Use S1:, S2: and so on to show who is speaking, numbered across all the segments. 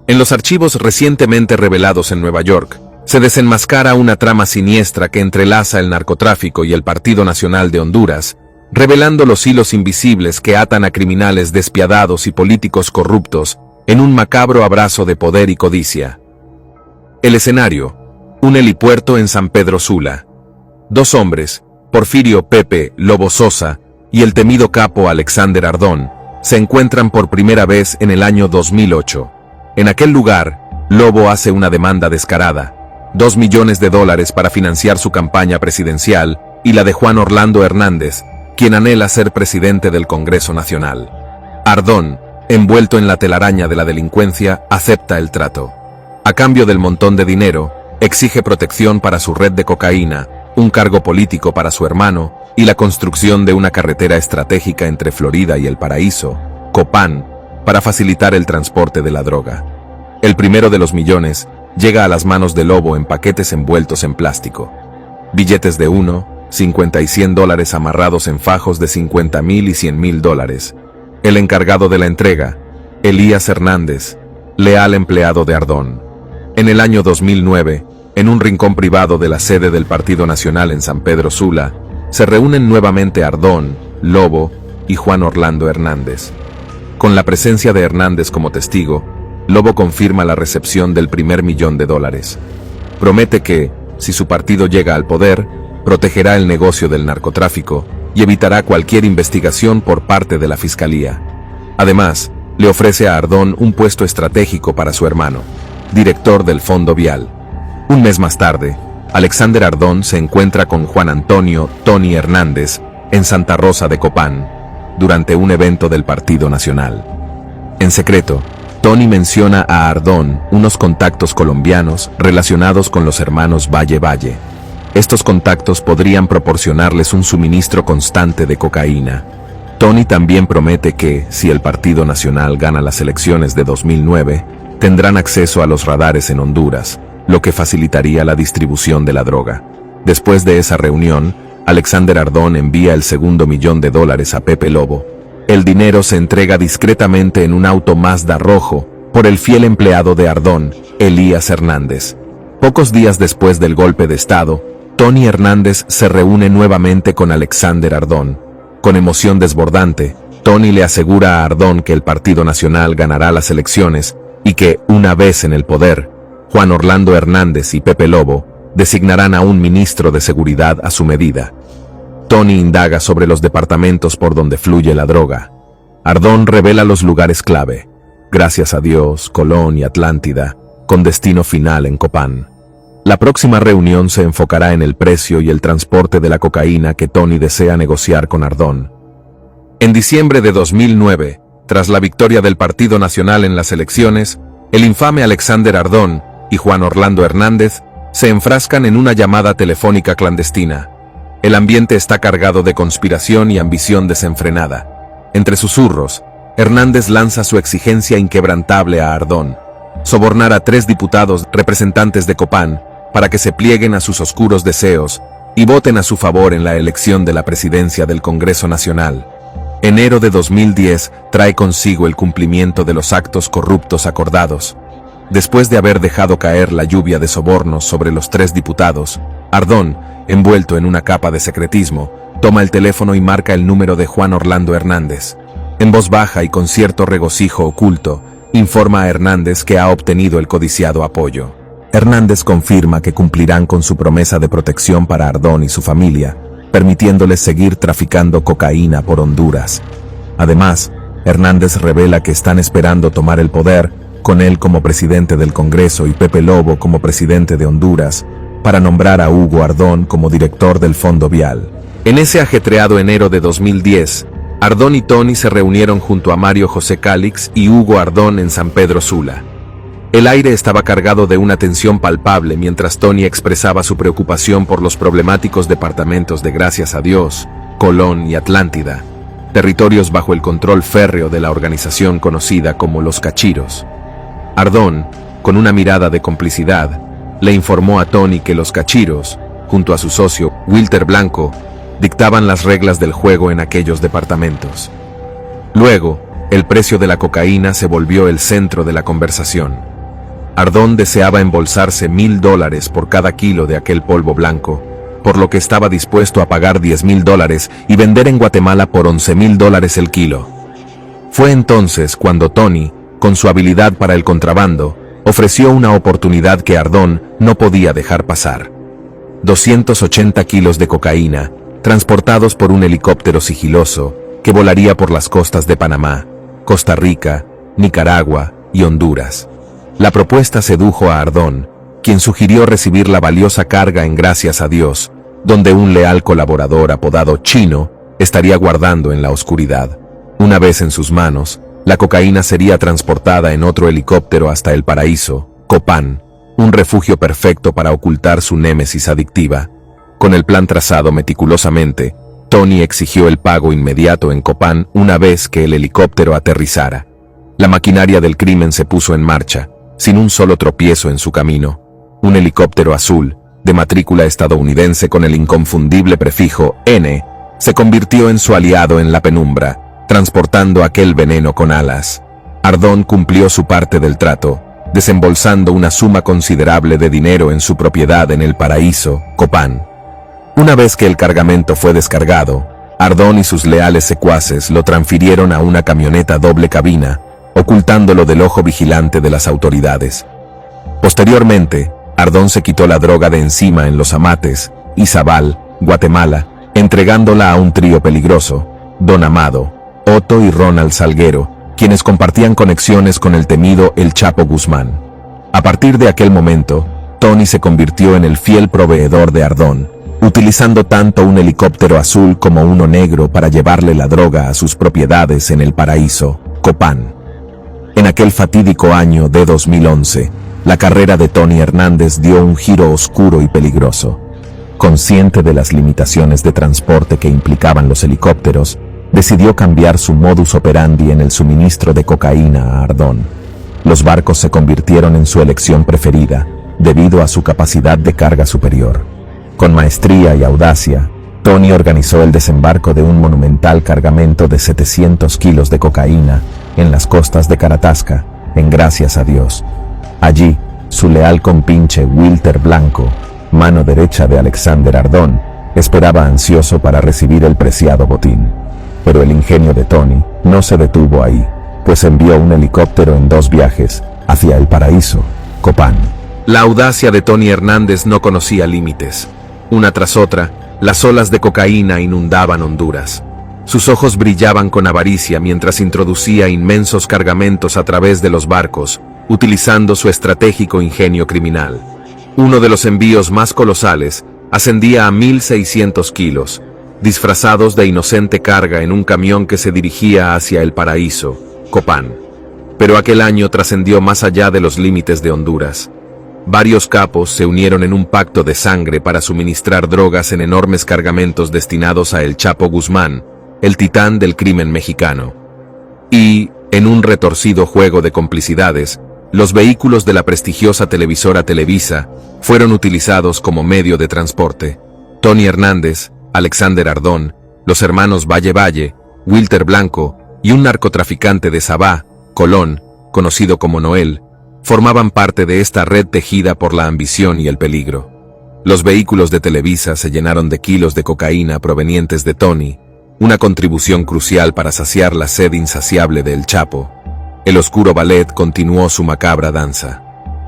S1: En los archivos recientemente revelados en Nueva York, se desenmascara una trama siniestra que entrelaza el narcotráfico y el Partido Nacional de Honduras, revelando los hilos invisibles que atan a criminales despiadados y políticos corruptos en un macabro abrazo de poder y codicia. El escenario: un helipuerto en San Pedro Sula. Dos hombres, Porfirio Pepe Lobo Sosa y el temido capo Alexander Ardón, se encuentran por primera vez en el año 2008. En aquel lugar, Lobo hace una demanda descarada: $2 millones para financiar su campaña presidencial y la de Juan Orlando Hernández, quien anhela ser presidente del Congreso Nacional. Ardón, envuelto en la telaraña de la delincuencia, acepta el trato. A cambio del montón de dinero, exige protección para su red de cocaína, un cargo político para su hermano y la construcción de una carretera estratégica entre Florida y El Paraíso, Copán, para facilitar el transporte de la droga. El primero de los millones llega a las manos de Lobo en paquetes envueltos en plástico. Billetes de 1, 50 y $100 amarrados en fajos de $50,000 y $100,000. El encargado de la entrega, Elías Hernández, leal empleado de Ardón. En el año 2009, en un rincón privado de la sede del Partido Nacional en San Pedro Sula, se reúnen nuevamente Ardón, Lobo y Juan Orlando Hernández. Con la presencia de Hernández como testigo, Lobo confirma la recepción del primer $1 millón. Promete que, si su partido llega al poder, protegerá el negocio del narcotráfico y evitará cualquier investigación por parte de la Fiscalía. Además, le ofrece a Ardón un puesto estratégico para su hermano, director del Fondo Vial. Un mes más tarde, Alexander Ardón se encuentra con Juan Antonio Tony Hernández en Santa Rosa de Copán, durante un evento del Partido Nacional. En secreto, Tony menciona a Ardón unos contactos colombianos relacionados con los hermanos Valle Valle. Estos contactos podrían proporcionarles un suministro constante de cocaína. Tony también promete que, si el Partido Nacional gana las elecciones de 2009, tendrán acceso a los radares en Honduras, lo que facilitaría la distribución de la droga. Después de esa reunión, Alexander Ardón envía el segundo $1 millón a Pepe Lobo. El dinero se entrega discretamente en un auto Mazda rojo por el fiel empleado de Ardón, Elías Hernández. Pocos días después del golpe de Estado, Tony Hernández se reúne nuevamente con Alexander Ardón. Con emoción desbordante, Tony le asegura a Ardón que el Partido Nacional ganará las elecciones y que, una vez en el poder, Juan Orlando Hernández y Pepe Lobo designarán a un ministro de seguridad a su medida. Tony indaga sobre los departamentos por donde fluye la droga. Ardón revela los lugares clave: Gracias a Dios, Colón y Atlántida, con destino final en Copán. La próxima reunión se enfocará en el precio y el transporte de la cocaína que Tony desea negociar con Ardón. En diciembre de 2009, tras la victoria del Partido Nacional en las elecciones, el infame Alexander Ardón y Juan Orlando Hernández se enfrascan en una llamada telefónica clandestina. El ambiente está cargado de conspiración y ambición desenfrenada. Entre susurros, Hernández lanza su exigencia inquebrantable a Ardón: sobornar a 3 diputados representantes de Copán para que se plieguen a sus oscuros deseos y voten a su favor en la elección de la presidencia del Congreso Nacional. Enero de 2010 trae consigo el cumplimiento de los actos corruptos acordados. Después de haber dejado caer la lluvia de sobornos sobre los 3 diputados, Ardón, envuelto en una capa de secretismo, toma el teléfono y marca el número de Juan Orlando Hernández. En voz baja y con cierto regocijo oculto, informa a Hernández que ha obtenido el codiciado apoyo. Hernández confirma que cumplirán con su promesa de protección para Ardón y su familia, permitiéndoles seguir traficando cocaína por Honduras. Además, Hernández revela que están esperando tomar el poder, con él como presidente del Congreso y Pepe Lobo como presidente de Honduras, para nombrar a Hugo Ardón como director del Fondo Vial. En ese ajetreado enero de 2010, Ardón y Tony se reunieron junto a Mario José Cálix y Hugo Ardón en San Pedro Sula. El aire estaba cargado de una tensión palpable mientras Tony expresaba su preocupación por los problemáticos departamentos de Gracias a Dios, Colón y Atlántida, territorios bajo el control férreo de la organización conocida como Los Cachiros. Ardón, con una mirada de complicidad, le informó a Tony que Los Cachiros, junto a su socio, Wilter Blanco, dictaban las reglas del juego en aquellos departamentos. Luego, el precio de la cocaína se volvió el centro de la conversación. Ardón deseaba embolsarse $1,000 por cada kilo de aquel polvo blanco, por lo que estaba dispuesto a pagar $10,000 y vender en Guatemala por $11,000 el kilo. Fue entonces cuando Tony, con su habilidad para el contrabando, ofreció una oportunidad que Ardón no podía dejar pasar. 280 kilos de cocaína, transportados por un helicóptero sigiloso que volaría por las costas de Panamá, Costa Rica, Nicaragua y Honduras. La propuesta sedujo a Ardón, quien sugirió recibir la valiosa carga en Gracias a Dios, donde un leal colaborador apodado Chino estaría guardando en la oscuridad. Una vez en sus manos, la cocaína sería transportada en otro helicóptero hasta El Paraíso, Copán, un refugio perfecto para ocultar su némesis adictiva. Con el plan trazado meticulosamente, Tony exigió el pago inmediato en Copán una vez que el helicóptero aterrizara. La maquinaria del crimen se puso en marcha, sin un solo tropiezo en su camino. Un helicóptero azul, de matrícula estadounidense con el inconfundible prefijo N, se convirtió en su aliado en la penumbra, transportando aquel veneno con alas. Ardón cumplió su parte del trato, desembolsando una suma considerable de dinero en su propiedad en El Paraíso, Copán. Una vez que el cargamento fue descargado, Ardón y sus leales secuaces lo transfirieron a una camioneta doble cabina, ocultándolo del ojo vigilante de las autoridades. Posteriormente, Ardón se quitó la droga de encima en Los Amates, Izabal, Guatemala, entregándola a un trío peligroso, Don Amado, Otto y Ronald Salguero, quienes compartían conexiones con el temido El Chapo Guzmán. A partir de aquel momento, Tony se convirtió en el fiel proveedor de Ardón, utilizando tanto un helicóptero azul como uno negro para llevarle la droga a sus propiedades en El Paraíso, Copán. En aquel fatídico año de 2011, la carrera de Tony Hernández dio un giro oscuro y peligroso. Consciente de las limitaciones de transporte que implicaban los helicópteros, decidió cambiar su modus operandi en el suministro de cocaína a Ardón. Los barcos se convirtieron en su elección preferida, debido a su capacidad de carga superior. Con maestría y audacia, Tony organizó el desembarco de un monumental cargamento de 700 kilos de cocaína en las costas de Caratasca, en Gracias a Dios. Allí, su leal compinche Wilter Blanco, mano derecha de Alexander Ardón, esperaba ansioso para recibir el preciado botín. Pero el ingenio de Tony no se detuvo ahí, pues envió un helicóptero en 2 viajes hacia El Paraíso, Copán. La audacia de Tony Hernández no conocía límites. Una tras otra, las olas de cocaína inundaban Honduras. Sus ojos brillaban con avaricia mientras introducía inmensos cargamentos a través de los barcos, utilizando su estratégico ingenio criminal. Uno de los envíos más colosales ascendía a 1,600 kilos, disfrazados de inocente carga en un camión que se dirigía hacia El Paraíso, Copán. Pero aquel año trascendió más allá de los límites de Honduras. Varios capos se unieron en un pacto de sangre para suministrar drogas en enormes cargamentos destinados a El Chapo Guzmán, el titán del crimen mexicano. Y, en un retorcido juego de complicidades, los vehículos de la prestigiosa televisora Televisa fueron utilizados como medio de transporte. Tony Hernández, Alexander Ardón, los hermanos Valle, Wilter Blanco y un narcotraficante de Sabá, Colón, conocido como Noel, formaban parte de esta red tejida por la ambición y el peligro. Los vehículos de Televisa se llenaron de kilos de cocaína provenientes de Tony, una contribución crucial para saciar la sed insaciable de El Chapo. El oscuro ballet continuó su macabra danza.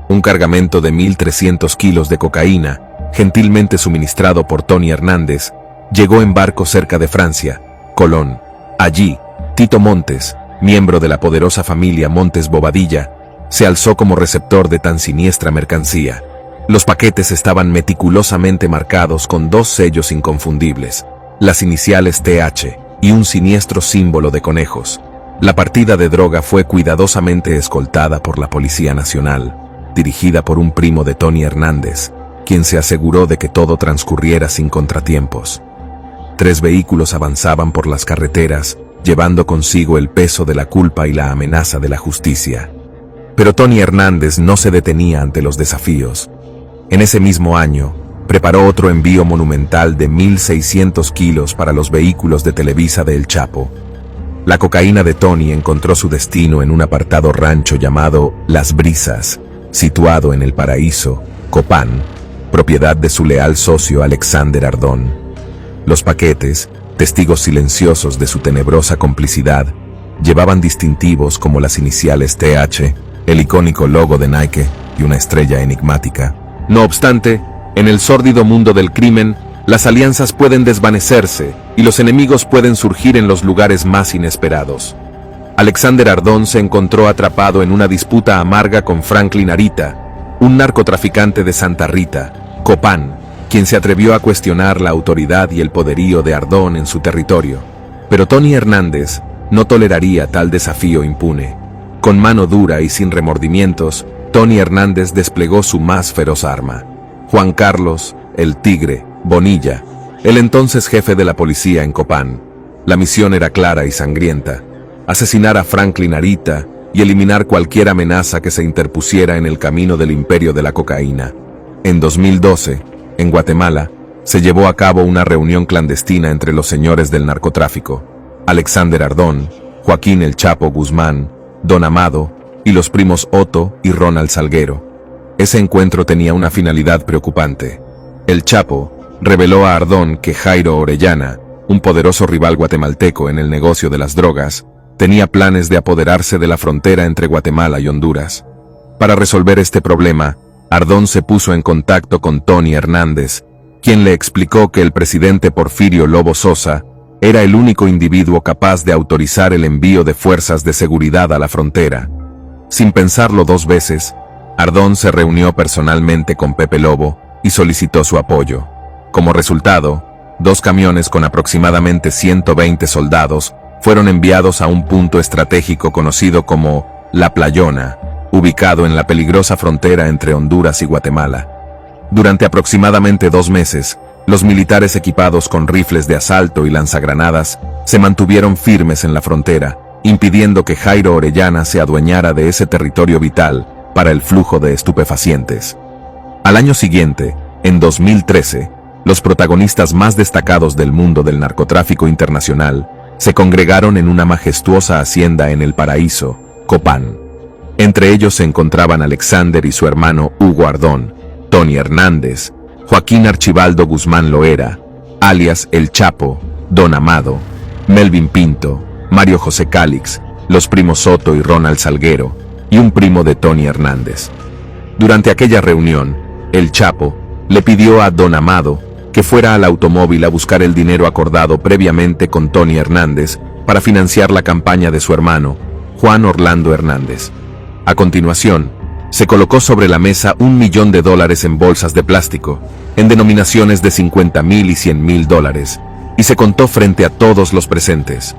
S1: Un cargamento de 1,300 kilos de cocaína, gentilmente suministrado por Tony Hernández, llegó en barco cerca de Francia, Colón. Allí, Tito Montes, miembro de la poderosa familia Montes Bobadilla, se alzó como receptor de tan siniestra mercancía. Los paquetes estaban meticulosamente marcados con 2 sellos inconfundibles, las iniciales TH y un siniestro símbolo de conejos. La partida de droga fue cuidadosamente escoltada por la Policía Nacional, dirigida por un primo de Tony Hernández, quien se aseguró de que todo transcurriera sin contratiempos. 3 vehículos avanzaban por las carreteras, llevando consigo el peso de la culpa y la amenaza de la justicia. Pero Tony Hernández no se detenía ante los desafíos. En ese mismo año, preparó otro envío monumental de 1,600 kilos para los vehículos de Televisa de El Chapo. La cocaína de Tony encontró su destino en un apartado rancho llamado Las Brisas, situado en El Paraíso, Copán, propiedad de su leal socio Alexander Ardón. Los paquetes, testigos silenciosos de su tenebrosa complicidad, llevaban distintivos como las iniciales TH, el icónico logo de Nike y una estrella enigmática. No obstante, en el sórdido mundo del crimen, las alianzas pueden desvanecerse y los enemigos pueden surgir en los lugares más inesperados. Alexander Ardón se encontró atrapado en una disputa amarga con Franklin Arita, un narcotraficante de Santa Rita, Copán, quien se atrevió a cuestionar la autoridad y el poderío de Ardón en su territorio. Pero Tony Hernández no toleraría tal desafío impune. Con mano dura y sin remordimientos, Tony Hernández desplegó su más feroz arma. Juan Carlos, el Tigre, Bonilla, el entonces jefe de la policía en Copán. La misión era clara y sangrienta: asesinar a Franklin Arita y eliminar cualquier amenaza que se interpusiera en el camino del imperio de la cocaína. En 2012, en Guatemala, se llevó a cabo una reunión clandestina entre los señores del narcotráfico, Alexander Ardón, Joaquín El Chapo Guzmán, Don Amado y los primos Otto y Ronald Salguero. Ese encuentro tenía una finalidad preocupante. El Chapo reveló a Ardón que Jairo Orellana, un poderoso rival guatemalteco en el negocio de las drogas, tenía planes de apoderarse de la frontera entre Guatemala y Honduras. Para resolver este problema, Ardón se puso en contacto con Tony Hernández, quien le explicó que el presidente Porfirio Lobo Sosa era el único individuo capaz de autorizar el envío de fuerzas de seguridad a la frontera. Sin pensarlo dos veces, Ardón se reunió personalmente con Pepe Lobo y solicitó su apoyo. Como resultado, 2 camiones con aproximadamente 120 soldados fueron enviados a un punto estratégico conocido como La Playona, ubicado en la peligrosa frontera entre Honduras y Guatemala. Durante aproximadamente 2 meses, los militares equipados con rifles de asalto y lanzagranadas se mantuvieron firmes en la frontera, impidiendo que Jairo Orellana se adueñara de ese territorio vital para el flujo de estupefacientes. Al año siguiente, en 2013, los protagonistas más destacados del mundo del narcotráfico internacional se congregaron en una majestuosa hacienda en El Paraíso, Copán. Entre ellos se encontraban Alexander y su hermano Hugo Ardón, Tony Hernández, Joaquín Archibaldo Guzmán Loera, alias El Chapo, Don Amado, Melvin Pinto, Mario José Cálix, los primos Soto y Ronald Salguero, y un primo de Tony Hernández. Durante aquella reunión, El Chapo le pidió a Don Amado que fuera al automóvil a buscar el dinero acordado previamente con Tony Hernández para financiar la campaña de su hermano, Juan Orlando Hernández. A continuación, se colocó sobre la mesa $1 millón en bolsas de plástico, en denominaciones de $50,000 y $100,000, y se contó frente a todos los presentes.